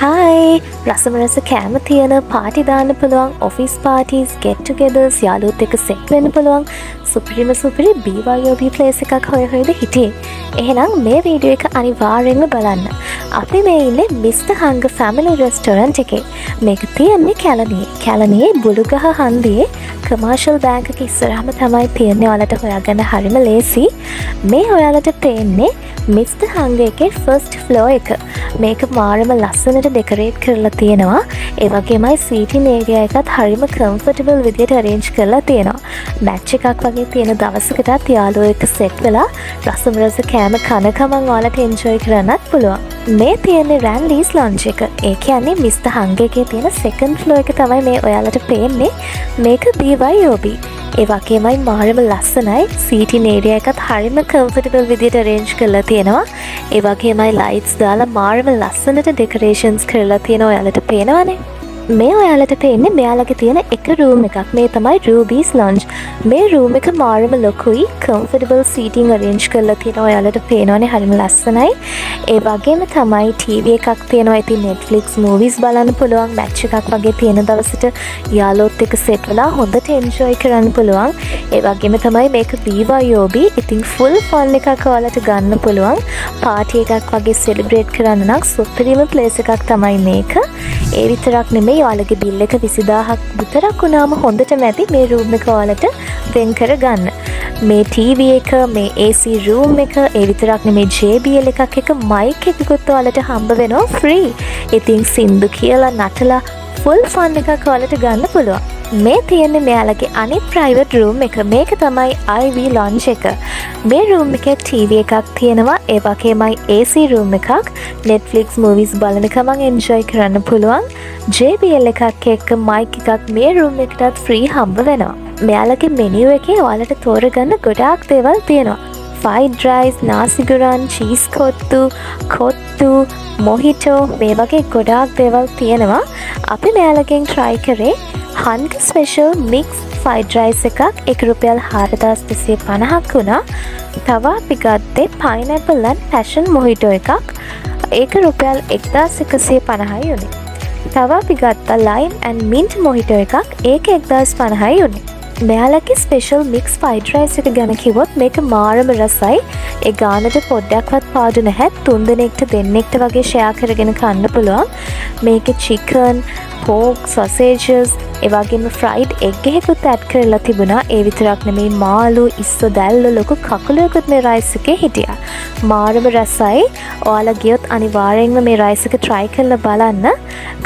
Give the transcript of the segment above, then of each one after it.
Hi! රසමරස කෑම තියෙන party දාන්න පුළුවන් ඔෆිස් පාටිස් get togethers යාළුවොත් එක්ක සෙට් වෙන්න පුළුවන් සුපිරි BYOB ප්ලේස් එකක් හොයද හිටියේ. එහෙනම් මේ වීඩියෝ එක අනිවාර්යෙන්ම බලන්න. අපි මේ ඉන්නේ Mr. Hunger Family Restaurant එකේ. මේක තියෙන්නේ කැලණියේ බුලුගහ හන්දියේ කමර්ෂල් බැංක් එක ඉස්සරහම තමයි තියෙන්නේ. ඔයාලට හොයාගන්න හරිම ලේසි. මේ ඔයාලට පේන්නේ Mr. Hunger එකේ first floor එක. මේක මාරම ලස්සනට ඩෙකොරේට් කරලා තියෙනවා. ඒ වගේමයි සීටින් ඒරියා එකත් හරිම කම්ෆර්ටබල් විදියට අරේන්ජ් කරලා තියෙනවා. මැච් එකක් වගේ තියෙන දවසකටත් යාළුවෝ එක්ක සෙට් වෙලා රසමරස කෑම කනකමන් ඔයාලට එන්ජොයි කරන්නත් පුළුවන්. මේ තියෙන්නේ රැන්ඩීස් ලොන්ජ් එක. ඒ කියන්නේ Mr. Hunger එකේ තියෙන second floor එක තමයි මේ ඔයාලට පේන්නේ. මේක BYOB. ඒ වගේමයි මාරම ලස්සනයි. සීටින් ඒරියා එකත් හරිම කම්ෆර්ටබල් විදියට අරේන්ජ් කරලා තියෙනවා. ඒ වගේමයි ලයිට්ස් දාලා මාරම ලස්සනට ඩෙකොරේෂන්ස් කරලා තියෙනවා. ඔයාලට පේනවනේ. මේ ඔයාලට පේන්නේ මෙයාලගේ තියෙන එක රූම් එකක්. මේ තමයි Ruby's Lounge. මේ රූම් එක මාරම ලොකුයි. කම්ෆර්ටබල් සීටින් අරේන්ජ් කරලා තියෙනවා. ඔයාලට පේනවනේ හරිම ලස්සනයි. ඒ වගේම තමයි TV එකක් තියෙනවා. ඉතින් Netflix movies බලන්න පුළුවන්. මැච් එකක් වගේ තියෙන දවසට යාළුවොත් එක්ක සෙට් වෙලා හොඳට එන්ජොයි කරන්න පුළුවන්. ඒ වගේම තමයි මේක BYOB. ඉතින් full fun එකක් ඔයාලට ගන්න පුළුවන්. පාටි එකක් වගේ සෙලිබ්‍රේට් කරන්න නම් සුපිරිම ප්ලේස් එකක් තමයි මේක. ඒ විතරක් නෙමෙයි ඔයාලගේ බිල් එක 20000ක් විතරක් වුණාම හොඳටම ඇති මේ රූම් එක ඔයාලට වෙන් කරගන්න. මේ TV එක, මේ AC room එක, ඒ විතරක් නෙමෙයි JBL එකක් එක mic එකකුත් ඔයාලට හම්බ වෙනවා free. ඉතින් සින්දු කියලා නටලා full fun එකක් ඔයාලට ගන්න පුළුවන්. මේ තියෙන්නේ මෙයාලගේ අනිත් private room එක. මේක තමයි IV lounge එක. මේ room එකේ TV එකක් තියෙනවා. ඒ වගේමයි AC room එකක්. Netflix movies බලන ගමන් enjoy කරන්න පුළුවන්. JBL එකක් එක්ක mic එකක් මේ room එකටත් free හම්බ වෙනවා. මෙයාලගේ menu එකේ ඔයාලට තෝරගන්න ගොඩාක් දේවල් තියෙනවා. fried rice, nasi goreng, cheese kottu, mojito මේ වගේ ගොඩාක් දේවල් තියෙනවා. අපි මෙයාලගෙන් try කරේ Hunger special mixed fried rice එකක් රුපියල් 4250ක් වුණා. තව අපි ගත්තේ pineapple and passion mojito එකක්. ඒක රුපියල් 1150යි උනේ. තව අපි ගත්තා lime and mint mojito එකක්. ඒක 1050යි උනේ. මෙයාලගේ ස්පෙෂල් මික්ස් ෆ්‍රයිඩ් රයිස් එක ගැන කිව්වොත් මේක මාරම රසයි. ඒ ගානට පොඩ්ඩක්වත් පාඩු නැහැ. 3 දෙනෙක්ට දෙන්නෙක්ට වගේ ෂෙයා කරගෙන කන්න පුළුවන්. මේකේ chicken, pork, sausages, ඒ වගේම fried egg එකකුත් ඇඩ් කරලා තිබුණා. ඒ විතරක් නෙමෙයි මාළු, ඉස්සෝ දැල්ල ලොකු කකුලකුත් මේ රයිස් එකේ හිටියා. මාරම රසයි. ඔයාලා ගියොත් අනිවාර්යෙන්ම මේ රයිස් එක try කරලා බලන්න.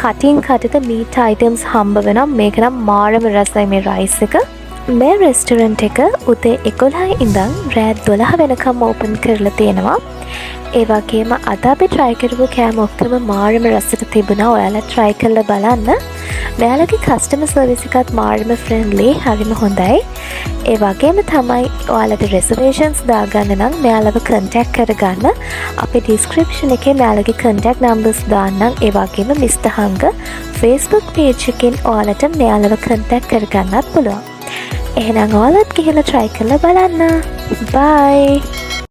කටින් කටට meat items හම්බ වෙනවා. මේක නම් මාරම රසයි මේ රයිස් එක. මේ රෙස්ටරන්ට් එක උදේ 11 ඉඳන් රෑ 12 වෙනකම් ඕපන් කරලා තියෙනවා. ඒ වගේම අද අපි try කරපු කෑම ඔක්කොම මාරම රසට තිබුණා. ඔයාලා try කරලා බලන්න. මෙයාලගේ customer service එකත් මාරම friendly, හරිම හොඳයි. ඒ වගේම තමයි ඔයාලට reservations දාගන්න නම් මෙයාලව contact කරගන්න. අපේ description එකේ මෙයාලගේ contact numbers දාන්නම්. ඒ වගේම Mr. Hunger Facebook page එකෙන් ඔයාලට මෙයාලව contact කරගන්නත් පුළුවන්. එහෙනම් ඔයාලත් ගිහලා try කරලා බලන්න. Bye.